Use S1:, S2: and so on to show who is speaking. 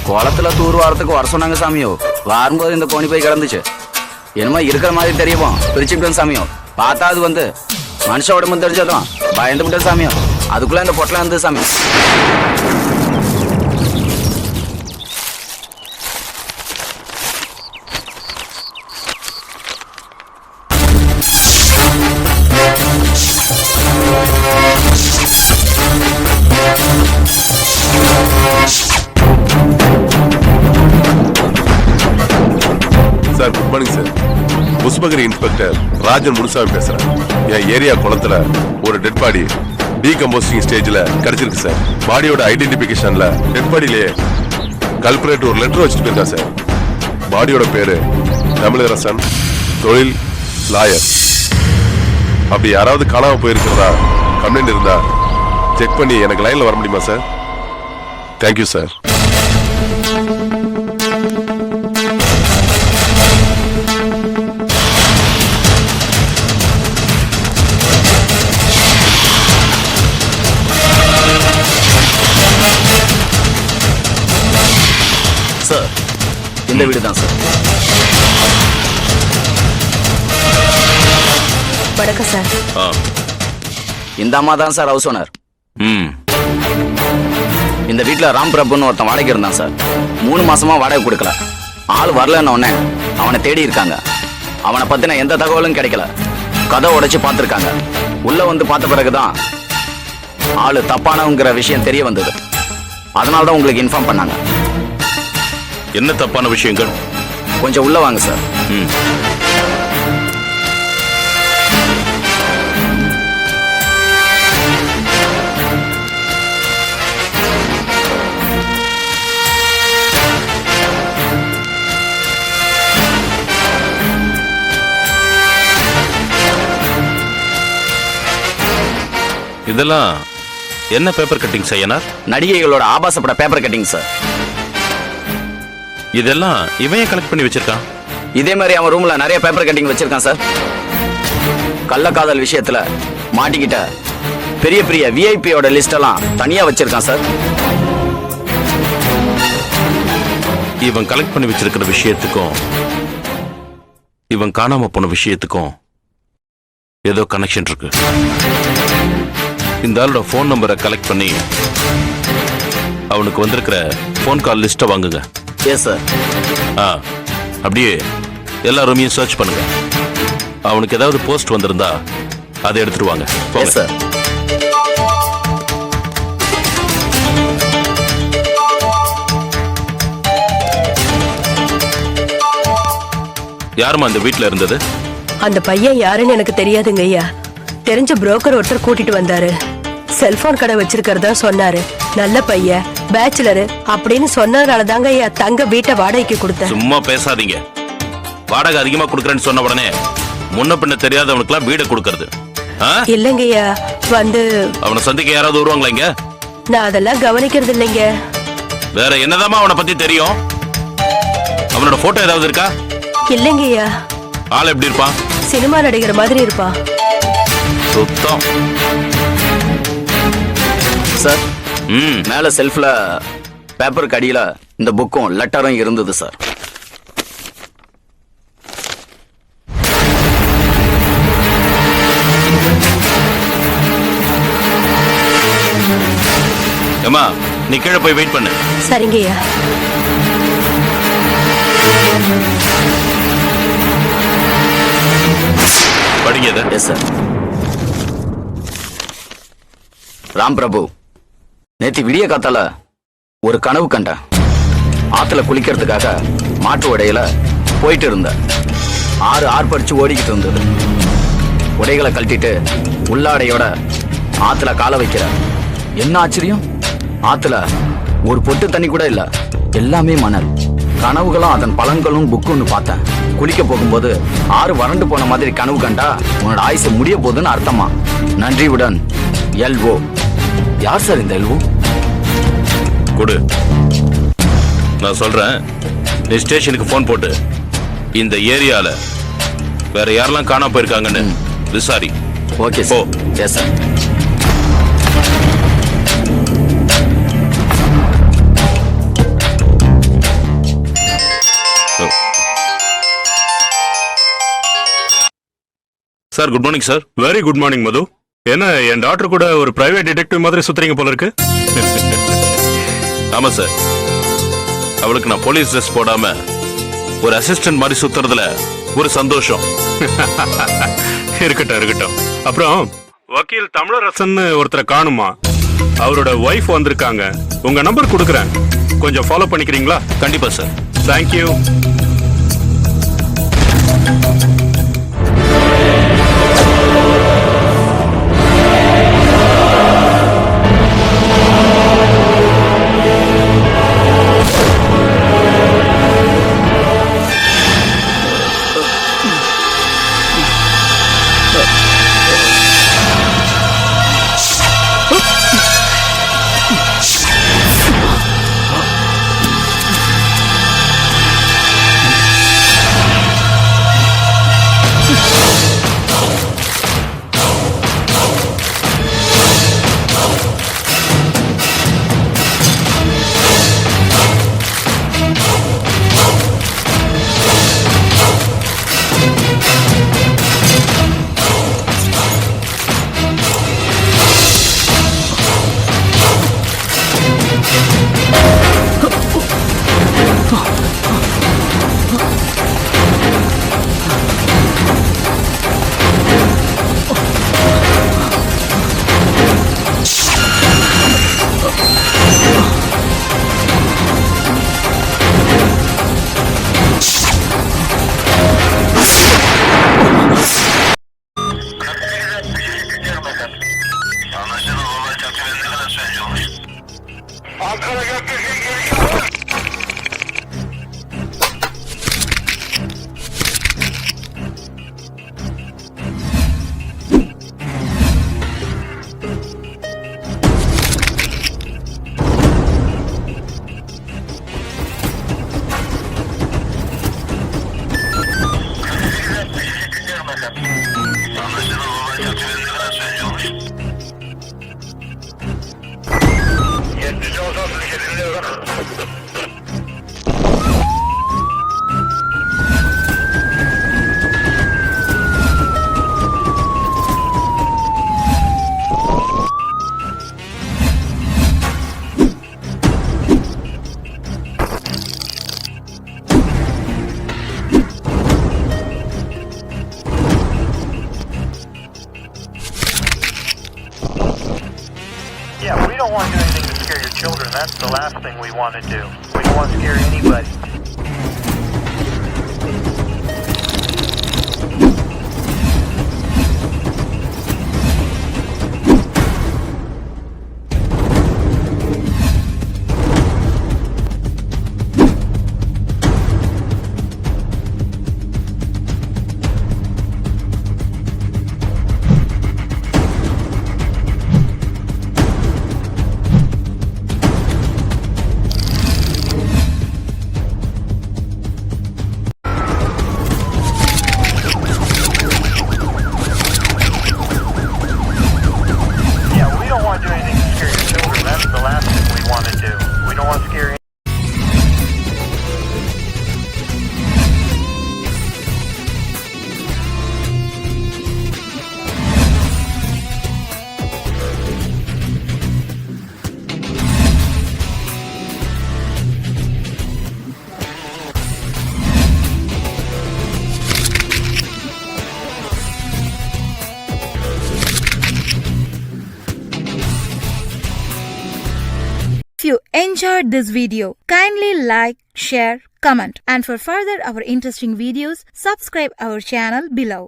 S1: குளத்துல தூர் வாரத்துக்கு வர சொன்னாங்க சாமியோ. வரும்போது இந்த கோணி போய் கிடந்துச்சு. என்னமோ இருக்கிற மாதிரி தெரியுமோ, பிரிச்சுக்கிட்டோம் சாமியோ. பார்த்தா அது வந்து மனுஷ உடம்பு தெரிஞ்சதும் பயந்து விட்டோம் சாமியோ. அதுக்குள்ள இந்த பொட்டலாம் இருந்தது சாமி.
S2: Sir, good morning sir. Pushpagiri inspector Rajan Munusamy பேசுறேன். என் ஏரியா குளத்துல ஒரு டெட் பாடி டீகம்போசிங் ஸ்டேஜ்ல கிடைச்சிருக்கு சார். பாடியோட ஐடென்டிபிகேஷன்ல டெட் பாடியிலேயே கல்பரேட் ஒரு லெட்டர் வச்சுட்டு போயிருக்கா சார். பாடியோட பேரு தமிழரசன், தொழில் லாயர். அப்படி யாராவது காணாம போயிருக்கிறதா கம்ப்ளைண்ட் இருந்தா செக் பண்ணி எனக்கு லைன்ல வர முடியுமா சார்? Thank you sir.
S1: சார், இந்த வீடு தான் சார்.
S3: வணக்கம் சார்.
S1: இந்த அம்மா தான் சார் ஹவுஸ் ஓனர். இந்த வீட்டில் ராம் பிரபுன்னு ஒருத்தன் வாடகை இருந்தான் சார். 3 மாசமா வாடகை கொடுக்கல. ஆள் வரலன்னு உடனே அவனை தேடி இருக்காங்க. அவனை பத்தின எந்த தகவலும் கிடைக்கல. கதை உடைச்சு பார்த்துருக்காங்க. உள்ள வந்து பார்த்த பிறகுதான் ஆளு தப்பானவங்கிற விஷயம் தெரிய வந்தது. அதனால தான் உங்களுக்கு இன்ஃபார்ம் பண்ணாங்க.
S4: என்ன தப்பான விஷயங்கள்?
S1: கொஞ்சம் உள்ள வாங்க சார்.
S4: இதெல்லாம் என்ன பேப்பர் கட்டிங் செய்யனார்?
S1: நடிகைகளோட ஆபாசப்பட பேப்பர் கட்டிங் சார்.
S4: இதெல்லாம் இவன் கலெக்ட் பண்ணி வச்சிருக்கான்.
S1: இதே மாதிரி அவன் ரூம்ல நிறைய பேப்பர் கட்டிங் வச்சிருக்கான் சார். கள்ளக்காதல் விஷயத்துல மாட்டிக்கிட்ட பெரிய பெரிய விஐபியோட லிஸ்ட் எல்லாம் தனியா வச்சிருக்கான் சார்.
S4: இவன் கலெக்ட் பண்ணி வச்சிருக்கிற விஷயத்துக்கும் இவன் காணாம போன விஷயத்துக்கும் ஏதோ கனெக்ஷன் இருக்கு. இந்த ஆளோட போன் நம்பரை கலெக்ட் பண்ணி அவனுக்கு வந்திருக்கிற போன் கால் லிஸ்ட்டை வாங்குங்க.
S1: Yes sir.
S4: அப்படியே எல்லா ரூமையும் சர்ச் பண்ணுங்க. அவனுக்கு ஏதாவது போஸ்ட் வந்திருந்தா அதை எடுத்துட்டு வாங்க.
S1: Yes sir.
S4: யாருமா அந்த வீட்டுல இருந்தது?
S3: அந்த பையன் யாருன்னு எனக்கு தெரியாதுங்க ஐயா. தெரிஞ்ச புரோக்கர் ஒருத்தர் கூட்டிட்டு வந்தாரு. செல்போன் கடை வச்சிருக்கிறதா சொன்னாரு. நல்ல பையன், பேச்சுலரு அப்படின்னு சொன்னதுனால தாங்க ஐயா தங்க வீட்டை வாடகைக்கு கொடுத்தேன்.
S4: சும்மா பேசாதீங்க. வாடகை அதிகமா கொடுக்கறேன்னு சொன்ன உடனே முன்ன பின்ன தெரியாதவனுக்குலாம் வீடு கொடுக்கறது
S3: இல்லைங்க ஐயா. வந்து
S4: அவனை சந்திக்க யாராவது வருவாங்களா இங்க?
S3: நான் அதெல்லாம் கவனிக்கிறது இல்லைங்க.
S4: வேற என்னதாமா அவனை பத்தி தெரியும்? அவனோட போட்டோ ஏதாவது இருக்கா?
S3: இல்லைங்க ஐயா.
S4: ஆள் எப்படி இருப்பான்?
S3: சினிமா நடிகர் மாதிரி இருப்பான்.
S4: சுத்தம்.
S1: சார், மேல செல்ஃப்ல பேப்பருக்கு அடியில இந்த புக்கும் லெட்டரும் இருந்தது சார்.
S4: ஏமா, நீ கீழே போய் வெயிட் பண்ணு.
S3: சரிங்க ஐயா.
S4: படிங்க.
S1: Yes sir. ராம் பிரபு, நேத்து விடிய காத்தால ஒரு கனவு கண்டேன். ஆத்துல குளிக்கிறதுக்காக மாட்டு உடையில போயிட்டு இருந்த ஆறு ஆர்ப்பரிச்சு ஓடிக்கிட்டு இருந்தது. உடைகளை கழட்டிட்டு உள்ளாடையோட ஆத்துல கால வைக்கிற. என்ன ஆச்சரியம், ஆத்துல ஒரு பொட்டு தண்ணி கூட இல்ல, எல்லாமே மணல். கனவுகளும் அதன் பலன்களும் புக்குன்னு பார்த்தேன். குளிக்க போகும்போது ஆறு வறண்டு போன மாதிரி கனவு கண்டா உன்னோட ஆயுசு முடிய போகுதுன்னு அர்த்தமா. நன்றியுடன் எல்ஓ. யார் சார் இந்த எல்ஓ?
S4: கொடு, நான் சொல்றேன். நீ ஸ்டேஷனுக்கு போன் போட்டு இந்த ஏரியால வேற யாரெல்லாம் காணாம போயிருக்காங்கன்னு விசாரி.
S1: Okay sir. Yes sir.
S4: Sir good morning sir.
S5: Very good morning Madhu. என்ன என் டாக்டர் கூட ஒரு பிரைவேட் டிடெக்டிவ் மாதிரி சுத்துறீங்க போல இருக்கு.
S4: ஆமா சார், அவளுக்கு நான் போலீஸ் ட்ரெஸ் போடாம ஒரு அசிஸ்டன்ட் மாதிரி சுத்துறதுல ஒரு சந்தோஷம்.
S5: இருக்கட்டும் இருக்கட்டும். அப்புறம் வக்கீல் தமிழரசன் ஒருத்தரை காணுமா? அவரோட ஒய்ஃப் வந்திருக்காங்க. உங்க நம்பர் கொடுக்குறேன், கொஞ்சம் ஃபாலோ பண்ணிக்கிறீங்களா?
S4: கண்டிப்பா sir.
S5: Thank you.
S6: Yeah, we don't want to do anything to scare your children. That's the last thing we want to do. We don't want to scare anybody.
S7: If you enjoyed this video, kindly like, share, comment, and for further our interesting videos, subscribe our channel below.